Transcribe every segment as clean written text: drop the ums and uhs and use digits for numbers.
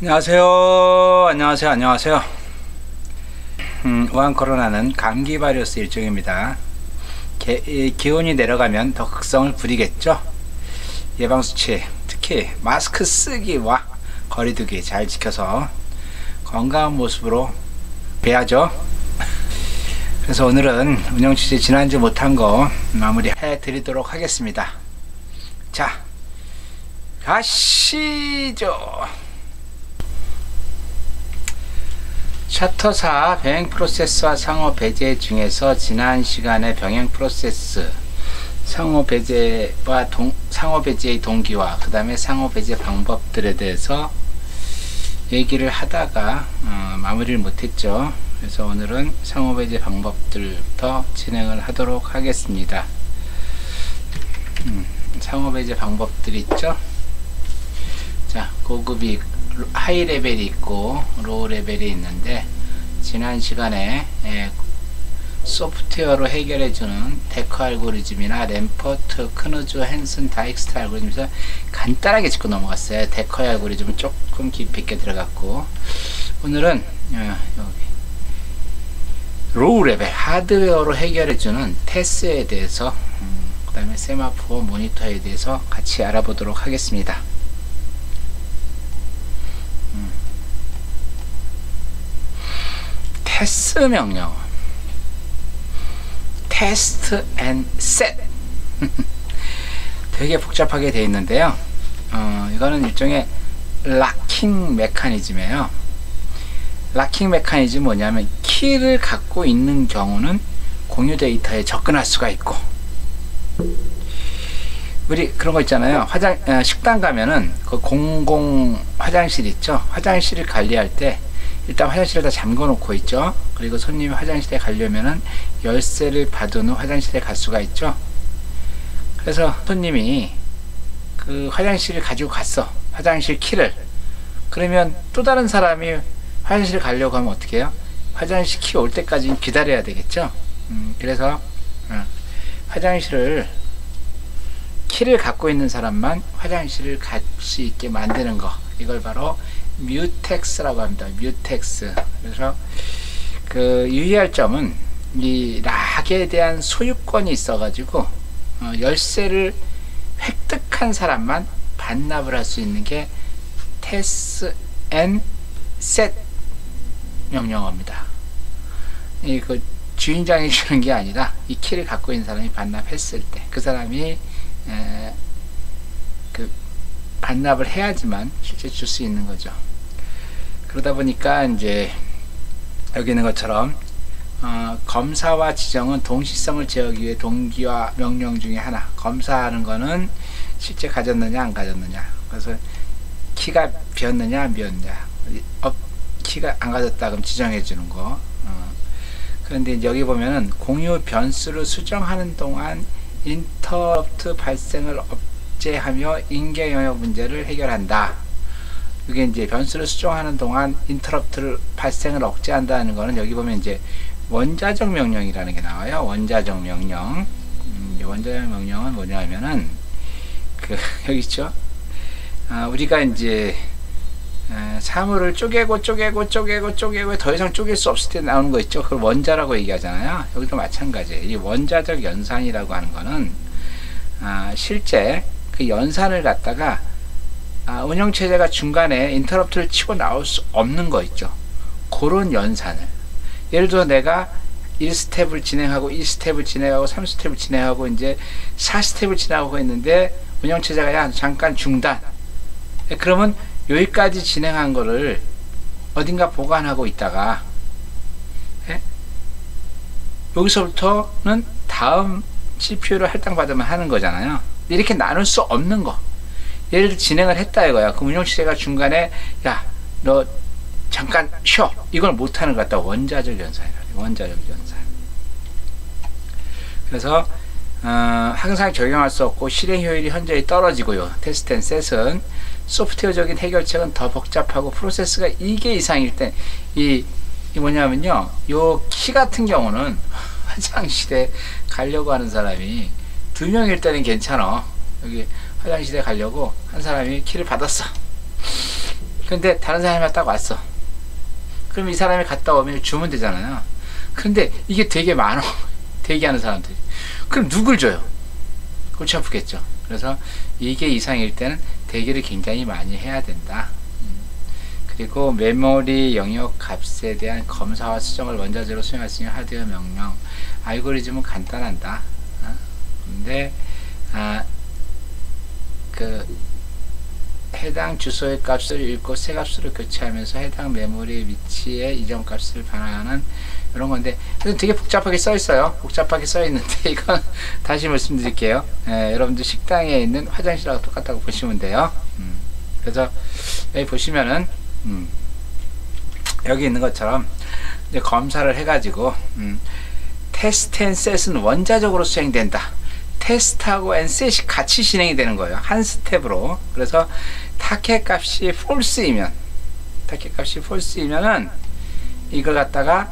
안녕하세요. 안녕하세요. 안녕하세요. 우한 코로나는 감기 바이러스 일종입니다. 기온이 내려가면 더 극성을 부리겠죠. 예방수치, 특히 마스크 쓰기와 거리두기 잘 지켜서 건강한 모습으로 뵈야죠. 그래서 오늘은 운영취재 지난주 못한 거 마무리해 드리도록 하겠습니다. 자, 가시죠. 샤터사 병행 프로세스와 상호 배제 중에서 지난 시간에 병행 프로세스, 상호 배제와 상호 배제의 동기와 그 다음에 상호 배제 방법들에 대해서 얘기를 하다가 마무리를 못했죠. 그래서 오늘은 상호 배제 방법들부터 진행을 하도록 하겠습니다. 상호 배제 방법들 있죠. 자, 고급이 하이 레벨이 있고 로우 레벨이 있는데, 지난 시간에 소프트웨어로 해결해주는 데커 알고리즘이나 램퍼트, 크누즈, 헨슨, 다익스트 알고리즘에서 간단하게 짚고 넘어갔어요. 데커 알고리즘은 조금 깊이 있게 들어갔고, 오늘은 여기 로우 레벨 하드웨어로 해결해주는 테스에 대해서, 그 다음에 세마포 모니터에 대해서 같이 알아보도록 하겠습니다. 테스트 명령, 테스트 앤 셋. 되게 복잡하게 되어 있는데요. 이거는 일종의 락킹 메커니즘이에요. 락킹 메커니즘 뭐냐면, 키를 갖고 있는 경우는 공유 데이터에 접근할 수가 있고, 우리 그런 거 있잖아요. 식당 가면은 그 공공 화장실 있죠. 화장실을 관리할 때 일단 화장실을 다 잠궈 놓고 있죠. 그리고 손님이 화장실에 가려면은 열쇠를 받은 후 화장실에 갈 수가 있죠. 그래서 손님이 그 화장실을 가지고 갔어, 화장실 키를. 그러면 또 다른 사람이 화장실을 가려고 하면 어떻게 해요? 화장실 키 올 때까지 기다려야 되겠죠. 그래서 화장실을 키를 갖고 있는 사람만 화장실을 갈 수 있게 만드는 거, 이걸 바로 뮤텍스라고 합니다. 뮤텍스. 그래서 그 유의할 점은, 이 락에 대한 소유권이 있어 가지고 열쇠를 획득한 사람만 반납을 할 수 있는 게 테스트 앤 셋 명령어입니다. 그 주인장이 주는 게 아니라, 이 키를 갖고 있는 사람이 반납했을 때 그 사람이 그 반납을 해야지만 실제 줄 수 있는 거죠. 그러다 보니까 이제 여기 있는 것처럼 검사와 지정은 동시성을 제어하기 위해 동기와 명령 중에 하나. 검사하는 거는 실제 가졌느냐 안 가졌느냐, 그래서 키가 비었느냐 안 비었느냐, 키가 안 가졌다 그럼 지정해 주는 거. 그런데 여기 보면은 공유 변수를 수정하는 동안 인터럽트 발생을 억제하며 인계 영역 문제를 해결한다. 이게 이제 변수를 수정하는 동안 인터럽트를 발생을 억제한다는 거는, 여기 보면 이제 원자적 명령이라는 게 나와요. 원자적 명령. 원자적 명령은 뭐냐면은 여기 있죠. 우리가 이제 사물을 쪼개고 더 이상 쪼갤 수 없을 때 나오는 거 있죠. 그걸 원자라고 얘기하잖아요. 여기도 마찬가지예요. 이 원자적 연산이라고 하는 거는 실제 그 연산을 갖다가 운영체제가 중간에 인터럽트를 치고 나올 수 없는 거 있죠. 그런 연산을, 예를 들어 내가 1스텝을 진행하고 2스텝을 진행하고 3스텝을 진행하고 이제 4스텝을 진행하고 있는데, 운영체제가 야 잠깐 중단. 그러면 여기까지 진행한 거를 어딘가 보관하고 있다가 여기서부터는 다음 CPU를 할당받으면 하는 거잖아요. 이렇게 나눌 수 없는 거, 예를 들어 진행을 했다 이거야. 그 운영체제가 중간에 야 너 잠깐 쉬어, 이걸 못하는 것 같다. 원자적 연산이라고 해요. 원자적 연산. 그래서 항상 적용할 수 없고 실행 효율이 현저히 떨어지고요. 테스트 앤 셋은 소프트웨어적인 해결책은 더 복잡하고 프로세스가 2개 이상일 때, 이 뭐냐면요, 요 키 같은 경우는 화장실에 가려고 하는 사람이 2명일 때는 괜찮아. 여기 화장실에 가려고 한 사람이 키를 받았어. 근데 다른 사람이 딱 왔어. 그럼 이 사람이 갔다 오면 주면 되잖아요. 근데 이게 되게 많아. 대기하는 사람들이. 그럼 누굴 줘요? 골치 아프겠죠. 그래서 이게 이상일 때는 대기를 굉장히 많이 해야 된다. 그리고 메모리 영역 값에 대한 검사와 수정을 원자재로 수행할 수 있는 하드웨어 명령. 알고리즘은 간단하다. 근데 해당 주소의 값을 읽고 새 값으로 교체하면서 해당 메모리 위치에 이전 값을 반환하는 이런 건데, 되게 복잡하게 써 있어요. 복잡하게 써 있는데 이건 다시 말씀드릴게요. 여러분들 식당에 있는 화장실하고 똑같다고 보시면 돼요. 그래서 여기 보시면은 여기 있는 것처럼 이제 검사를 해가지고 테스트 앤 셋은 원자적으로 수행된다. 테스트하고 앤 셋이 같이 진행이 되는 거예요. 한 스텝으로. 그래서 타켓 값이 false이면은 이걸 갖다가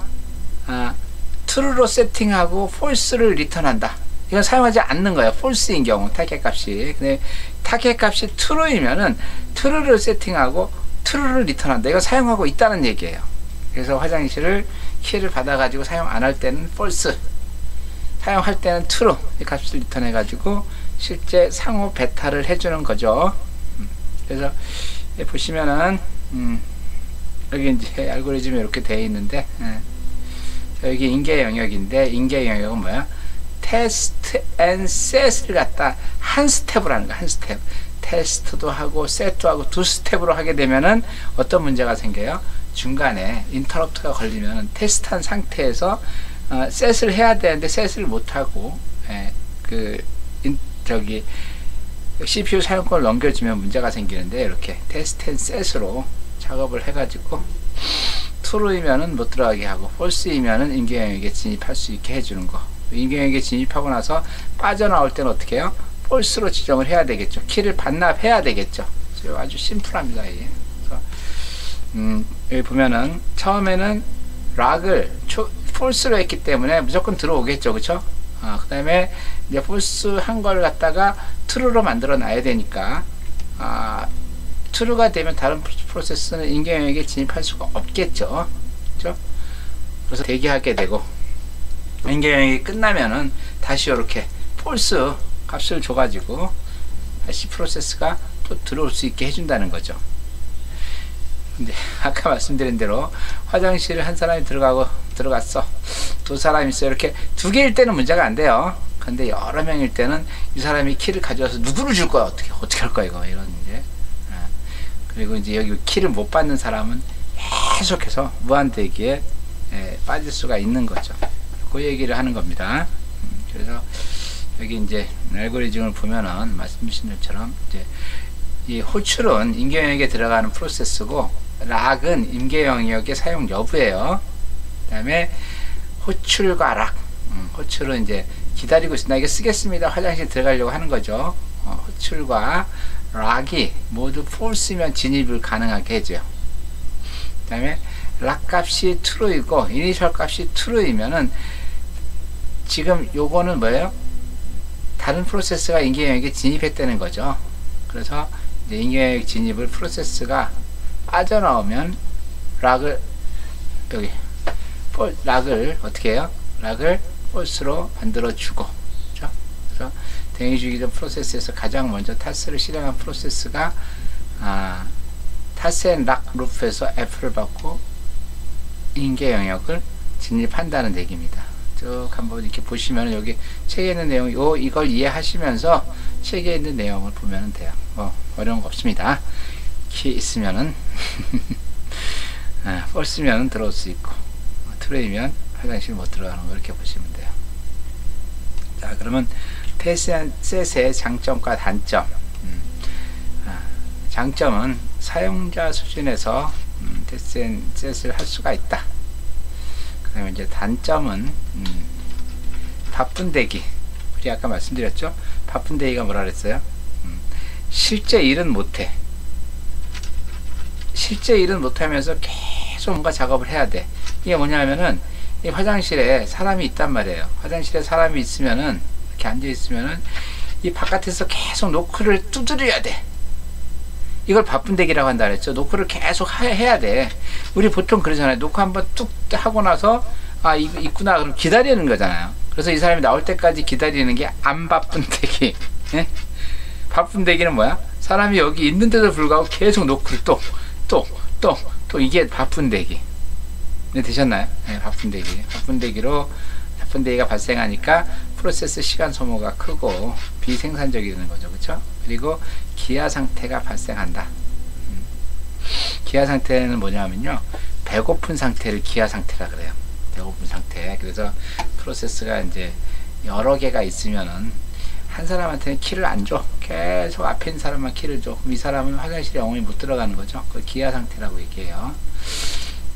true로 세팅하고 false를 리턴한다. 이건 사용하지 않는 거예요. false인 경우 타켓 값이. 근데 타켓 값이 true이면은 true를 세팅하고 true를 리턴한다. 이거 사용하고 있다는 얘기예요. 그래서 화장실을 키를 받아가지고 사용 안 할 때는 false, 사용할 때는 true 이 값을 리턴해 가지고 실제 상호 베타를 해주는 거죠. 그래서 보시면은 여기 이제 알고리즘이 이렇게 되어 있는데, 여기 인계 영역인데, 인계 영역은 뭐야? 테스트 앤 셋을 갖다 한 스텝으로 하는 거야. 한 스텝. 테스트도 하고 셋도 하고 두 스텝으로 하게 되면은 어떤 문제가 생겨요? 중간에 인터럽트가 걸리면 테스트한 상태에서 셋을 해야 되는데 셋을 못하고 CPU 사용권을 넘겨주면 문제가 생기는데, 이렇게 테스트 앤 셋으로 작업을 해가지고 true이면은 못 들어가게 하고 false이면은 인계 영역에 진입할 수 있게 해주는 거. 인계 영역에 진입하고 나서 빠져나올 때는 어떻게 해요? false로 지정을 해야 되겠죠. 키를 반납해야 되겠죠. 아주 심플합니다. 이게. 그래서 여기 보면은 처음에는 락을 false로 했기 때문에 무조건 들어오겠죠. 그쵸? 그 다음에 이제 false 한 걸 갖다가 true로 만들어 놔야 되니까, true가 되면 다른 프로세스는 인계 영역에 진입할 수가 없겠죠. 그죠? 그래서 대기하게 되고, 인계 영역이 끝나면은 다시 이렇게 false 값을 줘가지고 다시 프로세스가 또 들어올 수 있게 해준다는 거죠. 근데 아까 말씀드린 대로 화장실에 한 사람이 들어갔어. 두 사람이 있어요. 이렇게 두 개일 때는 문제가 안 돼요. 근데 여러 명일 때는 이 사람이 키를 가져와서 누구를 줄 거야? 어떻게 할 거야 이거? 이런 이제. 그리고 이제 여기 키를 못 받는 사람은 계속해서 무한대기에 빠질 수가 있는 거죠. 그 얘기를 하는 겁니다. 그래서 여기 이제 알고리즘을 보면은 말씀주신 것처럼 이제 이 호출은 인계 영역에 들어가는 프로세스고, 락은 인계 영역의 사용 여부예요. 그 다음에 호출과 락, 호출은 이제 기다리고 있습니다. 이게 쓰겠습니다. 화장실 들어가려고 하는 거죠. 호출과 락이 모두 false이면 진입을 가능하게 해줘요. 그 다음에 락 값이 true이고 이니셜 값이 true이면은 지금 요거는 뭐예요? 다른 프로세스가 인계 영역에 진입했다는 거죠. 그래서 이제 인계 영역 진입을 프로세스가 빠져나오면 락을 어떻게 해요? 락을 false로 만들어 주고, 그렇죠? 그래서 대응해주기 전 프로세스에서 가장 먼저 타스를 실행한 프로세스가 타스 앤 락 루프에서 F를 받고 인계 영역을 진입한다는 얘기입니다. 쭉 한번 이렇게 보시면 여기 책에 있는 내용, 이걸 이해하시면서 책에 있는 내용을 보면 돼요. 어려운 거 없습니다. 키 있으면은 false면은 들어올 수 있고, true이면 화장실 못 들어가는 거, 이렇게 보시면 돼요. 자, 그러면 테스트셋의 장점과 단점. 장점은 사용자 수준에서 테스트셋을 할 수가 있다. 그 다음에 이제 단점은 바쁜 대기. 우리 아까 말씀드렸죠? 바쁜 대기가 뭐라 그랬어요? 실제 일은 못해. 실제 일은 못하면서 계속 뭔가 작업을 해야 돼. 이게 뭐냐면은 이 화장실에 사람이 있단 말이에요. 화장실에 사람이 있으면은, 이렇게 앉아 있으면은 이 바깥에서 계속 노크를 두드려야 돼. 이걸 바쁜대기라고 한다 그랬죠. 노크를 계속 해야 돼. 우리 보통 그러잖아요. 노크 한번 뚝 하고 나서 아 있구나 그럼 기다리는 거잖아요. 그래서 이 사람이 나올 때까지 기다리는 게 안 바쁜대기. 예? 바쁜대기는 뭐야? 사람이 여기 있는데도 불구하고 계속 노크를 또 이게 바쁜대기. 네, 되셨나요? 네, 바쁜대기가 발생하니까 프로세스 시간 소모가 크고 비생산적이 되는 거죠. 그렇죠? 그리고 기아 상태가 발생한다. 기아 상태는 뭐냐면요. 배고픈 상태를 기아 상태라 그래요. 배고픈 상태. 그래서 프로세스가 이제 여러 개가 있으면은 한 사람한테는 키를 안 줘. 계속 앞에 있는 사람만 키를 줘. 그럼 이 사람은 화장실에 영원히 못 들어가는 거죠. 그걸 기아 상태라고 얘기해요.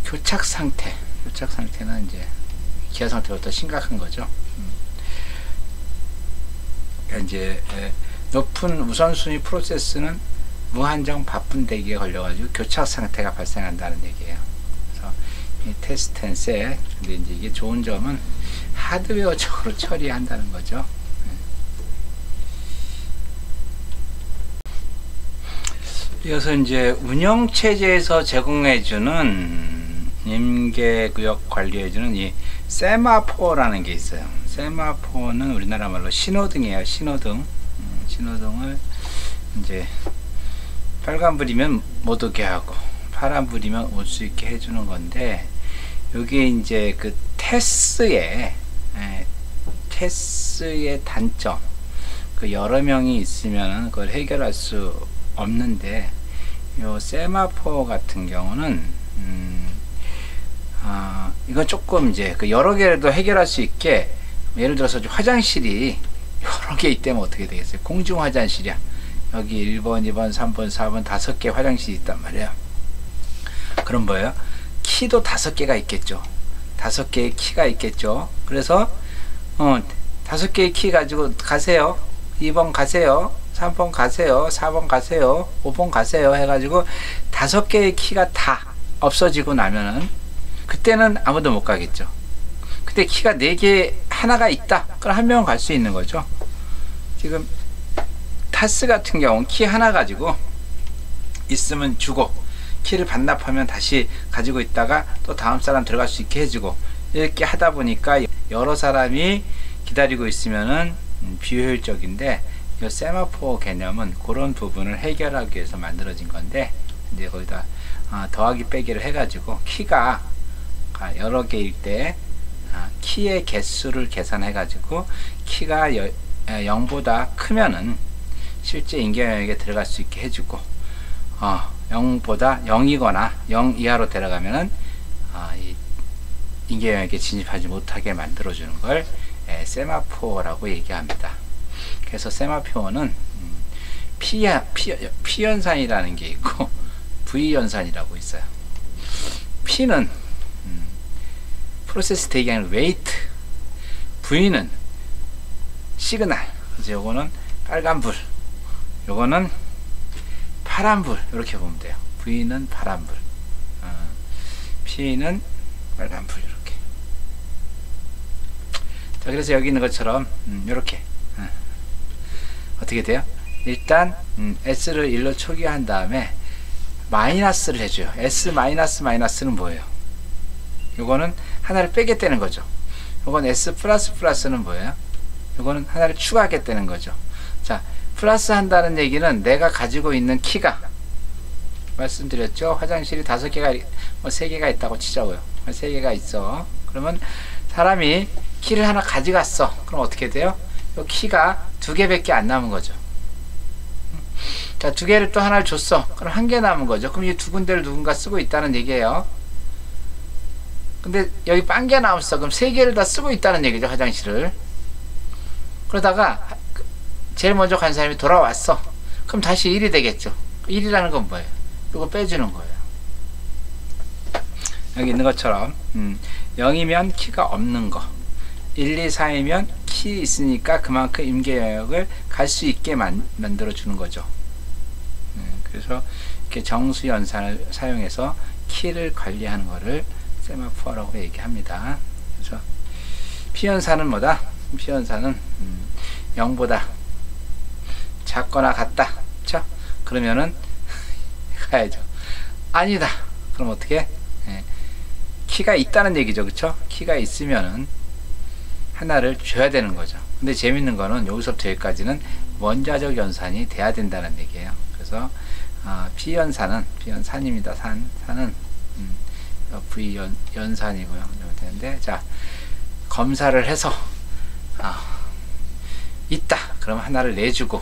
교착 상태는 이제 기아 상태보다 더 심각한 거죠. 그러니까 이제 높은 우선순위 프로세스는 무한정 바쁜 대기에 걸려가지고 교착 상태가 발생한다는 얘기예요. 그래서 이 테스트 앤 셋. 근데 이제 이게 좋은 점은 하드웨어적으로 처리한다는 거죠. 이어서 이제 운영체제에서 제공해주는 임계구역 관리해주는 이 세마포라는 게 있어요. 세마포는 우리나라 말로 신호등이에요. 신호등을 이제 빨간불이면 못 오게 하고 파란불이면 올 수 있게 해주는 건데, 여기 이제 그 테스의 단점, 그 여러 명이 있으면 그걸 해결할 수 없는데, 요 세마포 같은 경우는 이건 조금 이제 그 여러 개도 해결할 수 있게, 예를 들어서 화장실이 여러 개 있다면 어떻게 되겠어요? 공중 화장실이야. 여기 1번, 2번, 3번, 4번 5개 화장실이 있단 말이에요. 그럼 뭐예요? 키도 5개가 있겠죠. 5개의 키가 있겠죠. 그래서 5개의 키 가지고 가세요. 2번 가세요. 3번 가세요. 4번 가세요. 5번 가세요. 해가지고 5개의 키가 다 없어지고 나면은 그때는 아무도 못 가겠죠. 그때 키가 4개 하나가 있다. 그럼 한 명은 갈 수 있는 거죠. 지금 타스 같은 경우는 키 하나 가지고 있으면 주고, 키를 반납하면 다시 가지고 있다가 또 다음 사람 들어갈 수 있게 해주고, 이렇게 하다 보니까 여러 사람이 기다리고 있으면은 비효율적인데, 이 세마포 개념은 그런 부분을 해결하기 위해서 만들어진 건데, 이제 거기다 더하기 빼기를 해가지고 키가 여러 개일 때 키의 개수를 계산해가지고 키가 0보다 크면은 실제 인계 영역에 들어갈 수 있게 해주고, 0보다 0이거나 0 이하로 데려가면은 이 인계 영역에 진입하지 못하게 만들어주는 걸 세마포라고 얘기합니다. 그래서 세마포는 P연산이라는 게 있고 V연산이라고 있어요. P는 프로세스 대기하는 웨이트, V는 시그널. 그래서 요거는 빨간불, 요거는 파란불, 이렇게 보면 돼요. V는 파란불, P는 빨간불, 이렇게. 자, 그래서 여기 있는 것처럼 이렇게 어떻게 돼요? 일단 S를 1로 초기화한 다음에 마이너스를 해줘요. S 마이너스는 뭐예요? 요거는 하나를 빼겠다는 거죠. 요건 S 플러스는 뭐예요? 요거는 하나를 추가하겠다는 거죠. 자, 플러스 한다는 얘기는 내가 가지고 있는 키가, 말씀드렸죠? 화장실이 5개가, 3개가 있다고 치자고요. 3개가 있어. 그러면 사람이 키를 하나 가져갔어. 그럼 어떻게 돼요? 요 키가 2개밖에 안 남은 거죠. 자, 2개를 또 하나를 줬어. 그럼 1개 남은 거죠. 그럼 이 2군데를 누군가 쓰고 있다는 얘기예요. 근데 여기 빤 개 남았어. 그럼 3개를 다 쓰고 있다는 얘기죠, 화장실을. 그러다가 제일 먼저 간 사람이 돌아왔어. 그럼 다시 1이 되겠죠. 1이라는 건 뭐예요? 이거 빼주는 거예요. 여기 있는 것처럼 0이면 키가 없는 거, 1, 2, 4이면 키 있으니까 그만큼 임계 영역을 갈 수 있게 만들어 주는 거죠. 그래서 이렇게 정수 연산을 사용해서 키를 관리하는 거를 세마포라고 얘기합니다. 그래서 P연산은 뭐다? P연산은 0보다 작거나 같다. 그렇죠? 그러면은 가야죠. 아니다. 그럼 어떻게? 예. 키가 있다는 얘기죠. 그쵸? 키가 있으면은 하나를 줘야 되는 거죠. 근데 재밌는 거는 여기서부터 여기까지는 원자적 연산이 돼야 된다는 얘기예요. 그래서 B연산입니다. 산은 V 연산이고요. 되는데, 자, 검사를 해서 있다. 그럼 하나를 내주고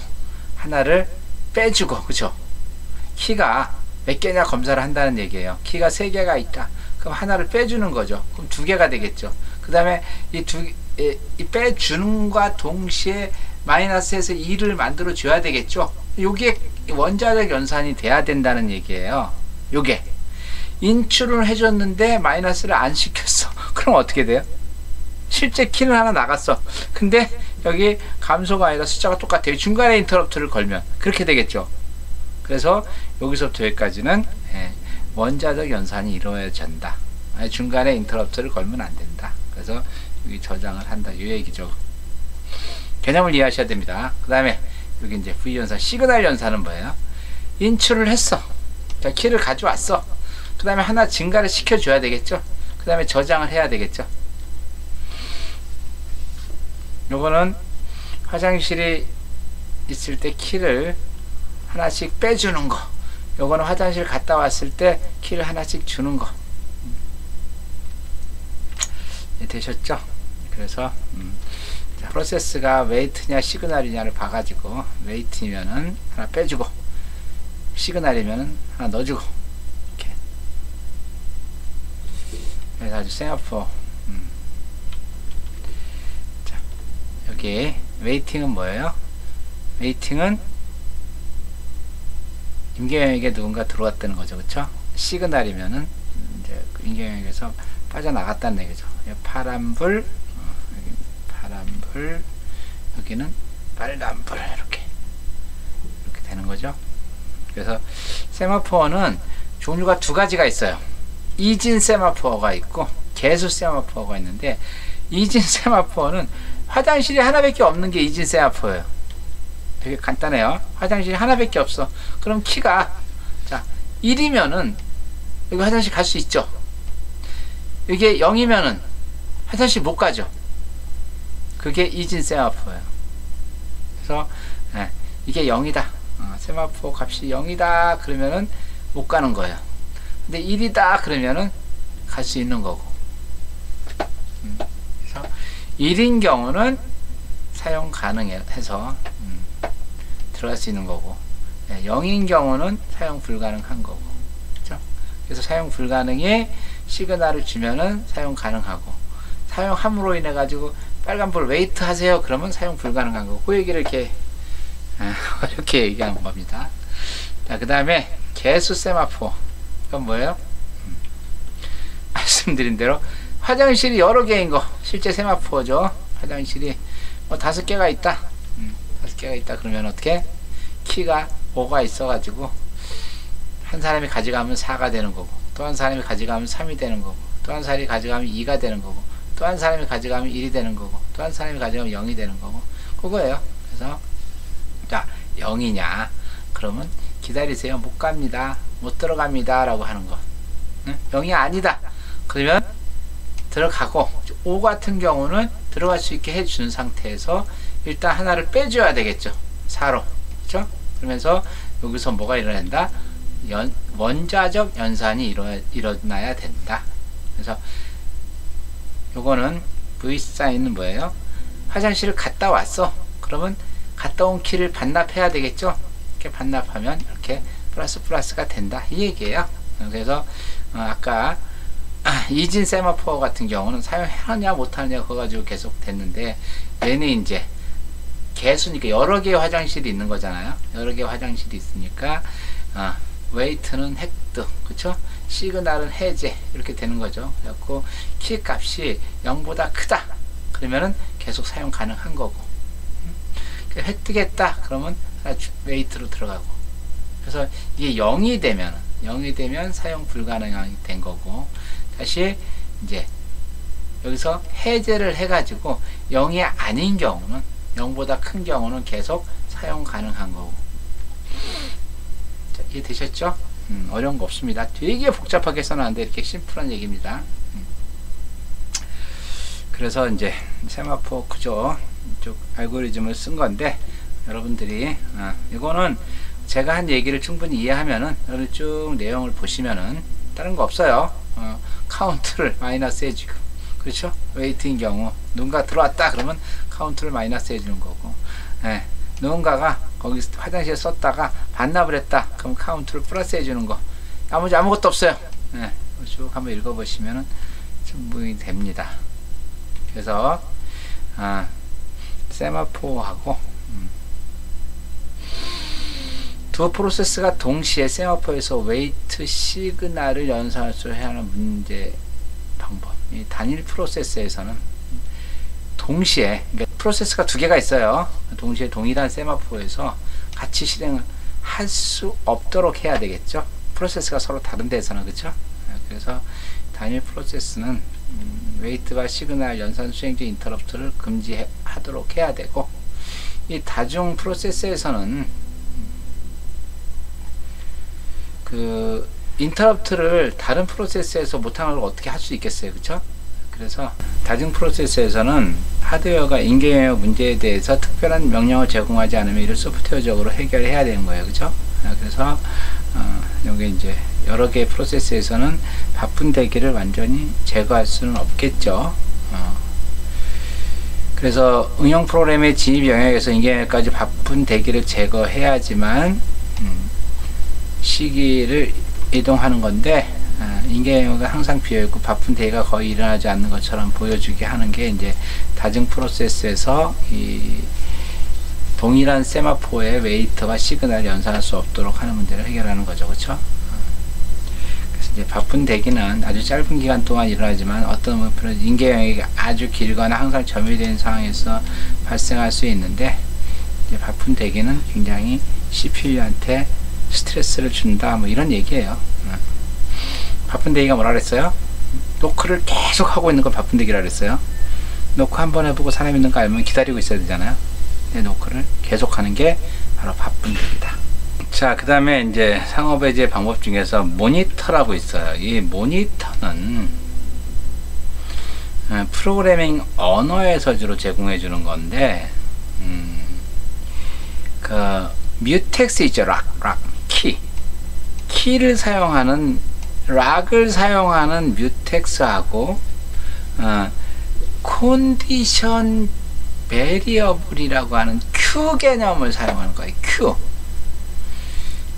하나를 빼주고, 그쵸? 키가 몇 개냐 검사를 한다는 얘기예요. 키가 3개가 있다. 그럼 하나를 빼주는 거죠. 그럼 2개가 되겠죠. 그 다음에 이 빼주는과 동시에 마이너스에서 2를 만들어 줘야 되겠죠. 요게 원자적 연산이 돼야 된다는 얘기예요. 요게 인출을 해줬는데 마이너스를 안 시켰어. 그럼 어떻게 돼요? 실제 키는 하나 나갔어. 근데 여기 감소가 아니라 숫자가 똑같아요. 중간에 인터럽트를 걸면 그렇게 되겠죠. 그래서 여기서부터 여기까지는 원자적 연산이 이루어져야 한다. 중간에 인터럽트를 걸면 안 된다. 그래서 여기 저장을 한다. 이 얘기죠. 개념을 이해하셔야 됩니다. 그 다음에 여기 이제 V 연산, 시그널 연산은 뭐예요? 인출을 했어. 자, 키를 가져왔어. 그 다음에 하나 증가를 시켜줘야 되겠죠. 그 다음에 저장을 해야 되겠죠. 요거는 화장실이 있을 때 키를 하나씩 빼주는 거. 요거는 화장실 갔다 왔을 때 키를 하나씩 주는 거. 되셨죠? 그래서 자, 프로세스가 웨이트냐 시그널이냐를 봐가지고 웨이트면은 하나 빼주고 시그널이면은 하나 넣어주고 이렇게. 그래서 아주 세마포. 자, 여기 웨이팅은 뭐예요? 웨이팅은 임계영에게 누군가 들어왔다는 거죠. 그쵸? 시그널이면은 이제 임계영에게서 빠져나갔다는 얘기죠. 파란불, 여기 파란불, 여기는 빨간불, 이렇게 되는 거죠. 그래서 세마포어는 종류가 2가지가 있어요. 이진 세마포어가 있고 개수 세마포어가 있는데, 이진 세마포어는 화장실이 하나밖에 없는 게 이진 세마포어예요. 되게 간단해요. 화장실이 하나밖에 없어. 그럼 키가 자 1이면은 여기 화장실 갈 수 있죠. 이게 0이면은 화장실 못 가죠. 그게 이진 세마포예요. 그래서 이게 0이다. 세마포 값이 0이다. 그러면은 못 가는 거예요. 근데 1이다. 그러면은 갈 수 있는 거고. 그래서 1인 경우는 사용 가능해서 들어갈 수 있는 거고, 0인 경우는 사용 불가능한 거고. 그렇죠? 그래서 사용 불가능에 시그널을 주면은 사용 가능하고, 사용함으로 인해 가지고 빨간불 웨이트 하세요 그러면 사용 불가능한 거고. 그 얘기를 이렇게 이렇게 얘기하는 겁니다. 자, 그 다음에 개수 세마포. 이건 뭐예요? 말씀드린 대로 화장실이 여러 개인 거 실제 세마포죠. 화장실이 뭐 5개가 있다. 5개가 있다 그러면 어떻게? 키가 5가 있어 가지고 한 사람이 가져가면 4가 되는 거고, 또 한 사람이 가져가면 3이 되는 거고, 또 한 사람이 가져가면 2가 되는 거고, 또 한 사람이 가져가면 1이 되는 거고, 또 한 사람이 가져가면 0이 되는 거고. 그거예요. 그래서 자 0이냐 그러면 기다리세요. 못 갑니다. 못 들어갑니다 라고 하는 거. 0이 아니다 그러면 들어가고, 5 같은 경우는 들어갈 수 있게 해준 상태에서 일단 하나를 빼줘야 되겠죠. 4로. 그렇죠? 그러면서 여기서 뭐가 일어난다? 원자적 연산이 일어나야 된다. 그래서 요거는 V 사인은 뭐예요? 화장실을 갔다 왔어. 그러면 갔다 온 키를 반납해야 되겠죠. 이렇게 반납하면 이렇게 플러스가 된다 이 얘기예요. 그래서 아까 이진 세마포어 같은 경우는 사용하느냐 못하느냐 그거 가지고 계속 됐는데, 얘는 이제 개수니까 여러 개의 화장실이 있는 거잖아요. 여러 개의 화장실이 있으니까 웨이트는 획득, 그쵸? 시그널은 해제, 이렇게 되는 거죠. 그래갖고 키 값이 0보다 크다 그러면은 계속 사용 가능한 거고, 획득했다 그러면 웨이트로 들어가고. 그래서 이게 0이 되면 사용 불가능이 된 거고, 다시 이제 여기서 해제를 해가지고 0이 아닌 경우는, 0보다 큰 경우는 계속 사용 가능한 거고. 자, 이해 되셨죠? 어려운 거 없습니다. 되게 복잡하게 써놨는데 이렇게 심플한 얘기입니다. 그래서 이제 세마포 구조 쪽 알고리즘을 쓴 건데, 여러분들이 이거는 제가 한 얘기를 충분히 이해하면은 여러분 쭉 내용을 보시면은 다른 거 없어요. 카운트를 마이너스 해주고, 그렇죠? 웨이트인 경우 누군가 들어왔다 그러면 카운트를 마이너스 해주는 거고, 예, 누군가가 거기 화장실에 썼다가 반납을 했다 그럼 카운트를 플러스 해주는 거, 나머지 아무것도 없어요. 예, 쭉 한번 읽어보시면은 충분히 됩니다. 그래서 세마포하고 두 프로세스가 동시에 세마포에서 웨이트 시그널을 연산할 수 해야 하는 문제 방법. 이 단일 프로세스에서는 동시에, 그러니까 프로세스가 두 개가 있어요. 동시에 동일한 세마포에서 같이 실행을 할 수 없도록 해야 되겠죠. 프로세스가 서로 다른 데서는, 그렇죠? 그래서 단일 프로세스는 웨이트와 시그널 연산 수행중 인터럽트를 금지하도록 해야 되고, 이 다중 프로세스에서는 그 인터럽트를 다른 프로세스에서 못하는 걸 어떻게 할 수 있겠어요, 그렇죠? 그래서 다중 프로세스에서는 하드웨어가 인계 영역 문제에 대해서 특별한 명령을 제공하지 않으면 이를 소프트웨어적으로 해결해야 되는 거예요, 그렇죠? 그래서 여기 이제 여러 개의 프로세스에서는 바쁜 대기를 완전히 제거할 수는 없겠죠. 그래서 응용 프로그램의 진입 영역에서 인계 영역까지 바쁜 대기를 제거해야지만 시기를 이동하는 건데, 인계 영역은 항상 비어있고 바쁜 대기가 거의 일어나지 않는 것처럼 보여주게 하는 게 이제 다중 프로세스에서 이 동일한 세마포의 웨이트와 시그널을 연산할 수 없도록 하는 문제를 해결하는 거죠, 그렇죠? 그래서 이제 바쁜 대기는 아주 짧은 기간 동안 일어나지만 어떤 인계 영역이 아주 길거나 항상 점유된 상황에서 발생할 수 있는데, 이제 바쁜 대기는 굉장히 CPU한테 스트레스를 준다, 뭐 이런 얘기예요. 바쁜 대기가 뭐라 그랬어요? 노크를 계속 하고 있는 걸 바쁜 대기라 그랬어요. 노크 한번 해보고 사람 있는 거 알면 기다리고 있어야 되잖아요. 근데 노크를 계속 하는 게 바로 바쁜 대기다. 자, 그 다음에 이제 상업외제 방법 중에서 모니터라고 있어요. 이 모니터는 프로그래밍 언어에서 주로 제공해 주는 건데, 그 뮤텍스 있죠. 키를 사용하는, 락을 사용하는 뮤텍스하고 컨디션 베리어블이라고 하는 q 개념을 사용하는 거예요.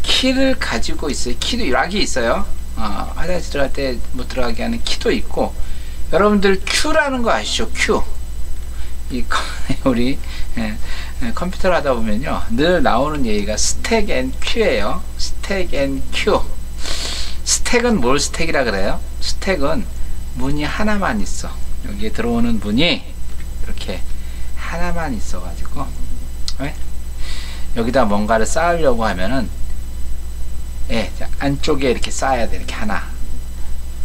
키를 가지고 있어요. 키도 락이 있어요. 화장실 들어갈 때 못 들어가게 하는 키도 있고, 여러분들 Q라는 거 아시죠? Q. 우리 컴퓨터를 하다 보면요, 늘 나오는 얘기가 스택 앤 큐예요. 스택 앤 큐. 스택은 뭘 스택이라 그래요? 스택은 문이 하나만 있어. 여기에 들어오는 문이 이렇게 하나만 있어 가지고, 여기다 뭔가를 쌓으려고 하면은 안쪽에 이렇게 쌓아야 돼. 이렇게 하나,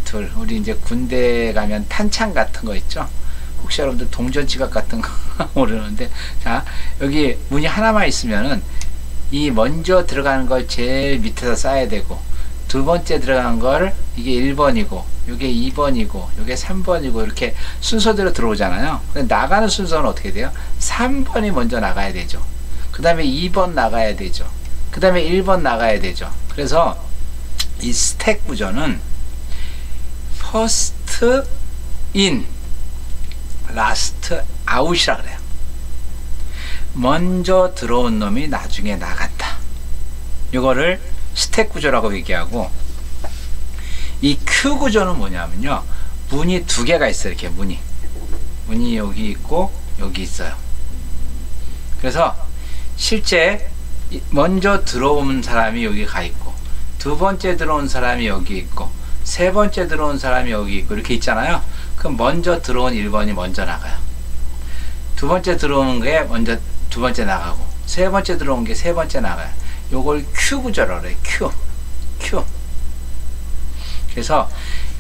둘. 우리 이제 군대 가면 탄창 같은 거 있죠? 혹시 여러분들 동전 지갑 같은 거 모르는데, 자, 여기 문이 하나만 있으면은 이 먼저 들어가는 걸 제일 밑에서 쌓아야 되고, 두 번째 들어간 걸 이게 1번이고 이게 2번이고 이게 3번이고 이렇게 순서대로 들어오잖아요. 근데 나가는 순서는 어떻게 돼요? 3번이 먼저 나가야 되죠. 그 다음에 2번 나가야 되죠. 그 다음에 1번 나가야 되죠. 그래서 이 스택 구조는 first in, last out이라 그래요. 먼저 들어온 놈이 나중에 나간다. 이거를 스택 구조라고 얘기하고, 이 큐 구조는 뭐냐면요, 문이 두 개가 있어요. 이렇게 문이 여기 있고 여기 있어요. 그래서 실제 먼저 들어온 사람이 여기 가 있고, 두 번째 들어온 사람이 여기 있고, 세 번째 들어온 사람이 여기 있고 이렇게 있잖아요. 그럼 먼저 들어온 1번이 먼저 나가요. 두 번째 들어오는 게 먼저 두 번째 나가고, 세 번째 들어온 게 세 번째 나가요. 요걸 큐 구조라고 그래요. 큐. 그래서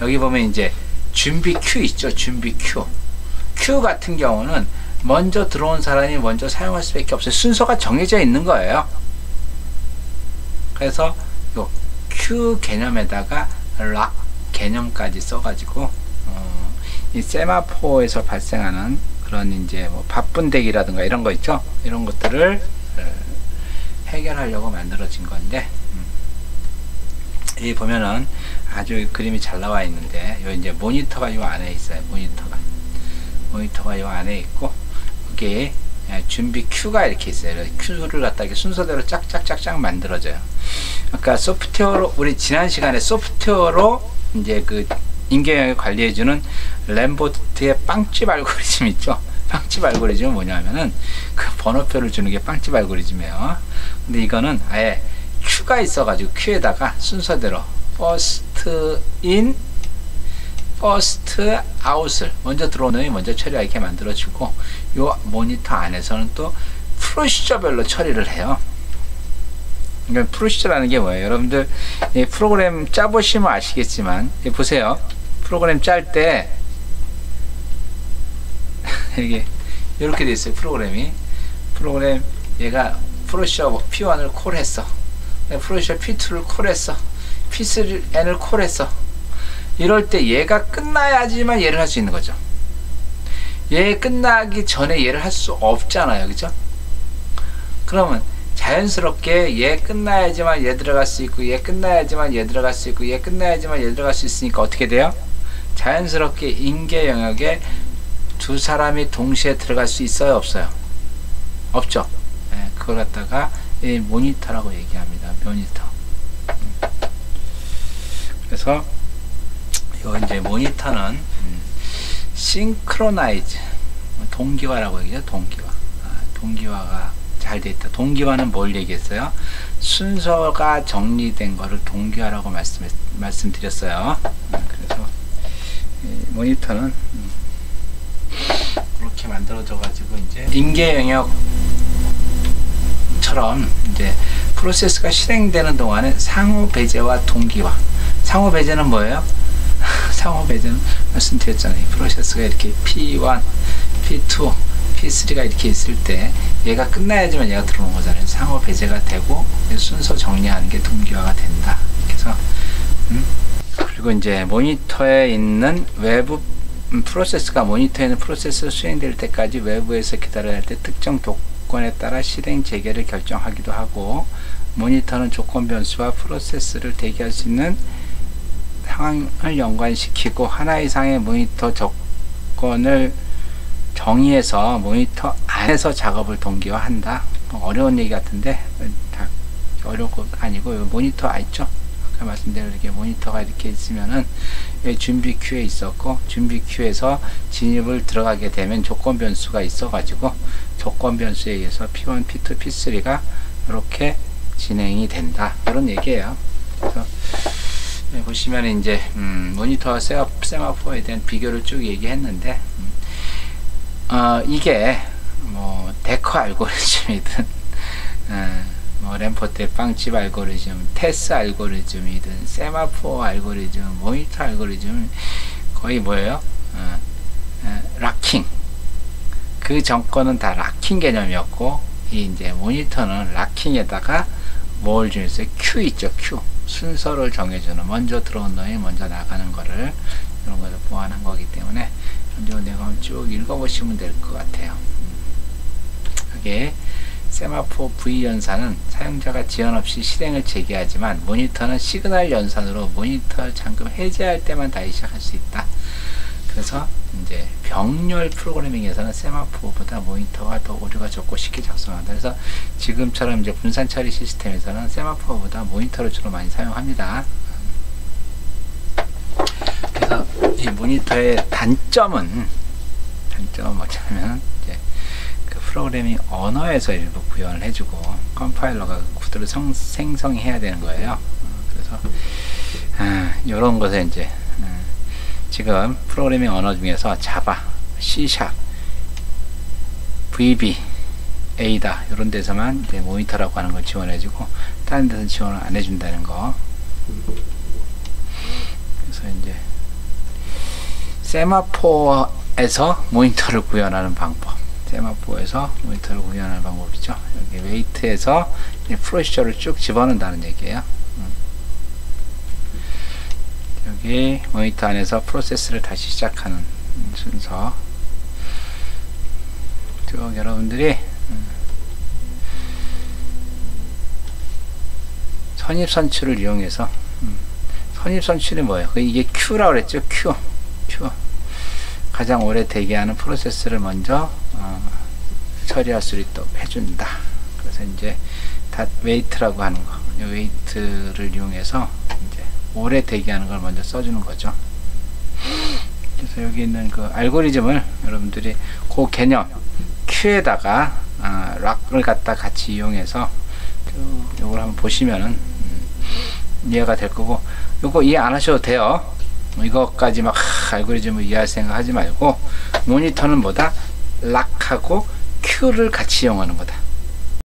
여기 보면 이제 준비 큐 있죠. 준비 큐 같은 경우는 먼저 들어온 사람이 먼저 사용할 수밖에 없어요. 순서가 정해져 있는 거예요. 그래서 요 큐 개념에다가 락 개념까지 써가지고 이 세마포에서 발생하는 그런 이제 뭐 바쁜대기라든가 이런 거 있죠. 이런 것들을 해결하려고 만들어진 건데, 여기 보면은 아주 그림이 잘 나와 있는데, 요 이제 모니터가 요 안에 있어요. 모니터가 요 안에 있고, 여기 준비 큐가 이렇게 있어요. 큐를 갖다 이렇게 순서대로 짝짝짝짝 만들어져요. 아까 소프트웨어로, 우리 지난 시간에 소프트웨어로 이제 그 인계영역을 관리해주는 램보트의 빵집 알고리즘 있죠. 빵집 알고리즘은 뭐냐면은 그 번호표를 주는 게 빵집 알고리즘이에요. 근데 이거는 아예 큐가 있어가지고 큐에다가 순서대로 first in, first out을 먼저 들어오는 놈이 먼저 처리하게 이렇게 만들어주고, 요 모니터 안에서는 또 프로시저별로 처리를 해요. 그러니까 프로시저라는 게 뭐예요? 여러분들 이 프로그램 짜보시면 아시겠지만, 보세요. 프로그램 짤 때 이게 이렇게 돼 있어요. 프로그램 얘가 프로시저 P1을 콜했어. 프로시저 P2를 콜했어. P3N을 콜했어. 이럴 때 얘가 끝나야지만 얘를 할 수 있는 거죠. 얘 끝나기 전에 얘를 할 수 없잖아요. 그죠? 그러면 자연스럽게 얘 끝나야지만 얘 들어갈 수 있고, 얘 끝나야지만 얘 들어갈 수 있고, 얘 끝나야지만 얘 들어갈 수 있으니까 어떻게 돼요? 자연스럽게 인계 영역에 두 사람이 동시에 들어갈 수 있어요? 없어요? 없죠? 네, 그걸 갖다가 이 모니터라고 얘기합니다. 모니터. 그래서 요 이제 모니터는 싱크로나이즈, 동기화라고 얘기해요. 동기화가 잘 돼 있다. 동기화는 뭘 얘기했어요? 순서가 정리된 거를 동기화라고 말씀드렸어요. 그래서 모니터는 그렇게 만들어져 가지고 이제 인계 영역처럼 이제 프로세스가 실행되는 동안에 상호 배제와 동기화. 상호 배제는 뭐예요? 상호 배제는 말씀드렸잖아요. 프로세스가 이렇게 P1, P2, P3가 이렇게 있을 때 얘가 끝나야지만 얘가 들어오는 거잖아요. 상호 배제가 되고 순서 정리하는 게 동기화가 된다. 이렇게 해서 그리고 이제 모니터에 있는 외부 프로세스가 모니터에 있는 프로세스가 수행될 때까지 외부에서 기다려야 할 때 특정 조건에 따라 실행 재개를 결정하기도 하고, 모니터는 조건 변수와 프로세스를 대기할 수 있는 상황을 연관시키고 하나 이상의 모니터 조건을 정의해서 모니터 안에서 작업을 동기화한다. 어려운 얘기 같은데 다 어려운 거 아니고, 모니터 있죠? 아까 말씀드린 이렇게 모니터가 이렇게 있으면은 준비 큐에 있었고, 준비 큐에서 진입을 들어가게 되면 조건 변수가 있어 가지고 조건 변수에 의해서 P1, P2, P3가 이렇게 진행이 된다. 그런 얘기예요. 그래서 보시면 이제 모니터와 세마포에 대한 비교를 쭉 얘기했는데, 이게 뭐 데커 알고리즘이든 뭐 램포트의 빵집 알고리즘, 테스 알고리즘이든 세마포 알고리즘, 모니터 알고리즘, 거의 뭐예요? 락킹. 그 전거는 다 락킹 개념이었고, 이 이제 모니터는 락킹에다가 뭘 주면서 큐 있죠, 큐. 순서를 정해주는, 먼저 들어온 놈이 먼저 나가는 거를, 이런 것을 보완한 거기 때문에 내가 쭉 읽어보시면 될 것 같아요. 이게 세마포 V 연산은 사용자가 지연 없이 실행을 재개하지만, 모니터는 시그널 연산으로 모니터 잠금 해제할 때만 다시 시작할 수 있다. 그래서 이제 병렬 프로그래밍에서는 세마포보다 모니터가 더 오류가 적고 쉽게 작성한다. 그래서 지금처럼 이제 분산 처리 시스템에서는 세마포보다 모니터를 주로 많이 사용합니다. 그래서 이 모니터의 단점은 뭐냐면 이제 그 프로그래밍 언어에서 일부 구현을 해주고 컴파일러가 구도를 생성해야 되는 거예요. 그래서 이런 것에 이제 지금 프로그래밍 언어 중에서 자바, C#, VB, Ada 이런 데서만 이제 모니터라고 하는 걸 지원해주고 다른 데서는 지원을 안 해준다는 거. 그래서 이제 세마포에서 모니터를 구현하는 방법, 세마포에서 모니터를 구현하는 방법이죠. 여기 웨이트에서 프로시저를 쭉 집어넣는다는 얘기예요. 여기 모니터 안에서 프로세스를 다시 시작하는 순서. 쭉 여러분들이 선입선출을 이용해서 선입선출이 뭐예요? 이게 Q라고 그랬죠. Q 가장 오래 대기하는 프로세스를 먼저 처리할 수 있도록 해준다. 그래서 이제 웨이트라고 하는 거, 이 웨이트를 이용해서 이제 오래 대기하는 걸 먼저 써주는 거죠. 그래서 여기 있는 그 알고리즘을 여러분들이 그 개념 Q에다가 락을 갖다 같이 이용해서 이걸 한번 보시면은 이해가 될 거고, 요거 이해 안 하셔도 돼요. 이것까지 막 알고리즘을 이해할 생각 하지 말고, 모니터는 뭐다? 락하고 Q를 같이 이용하는 거다.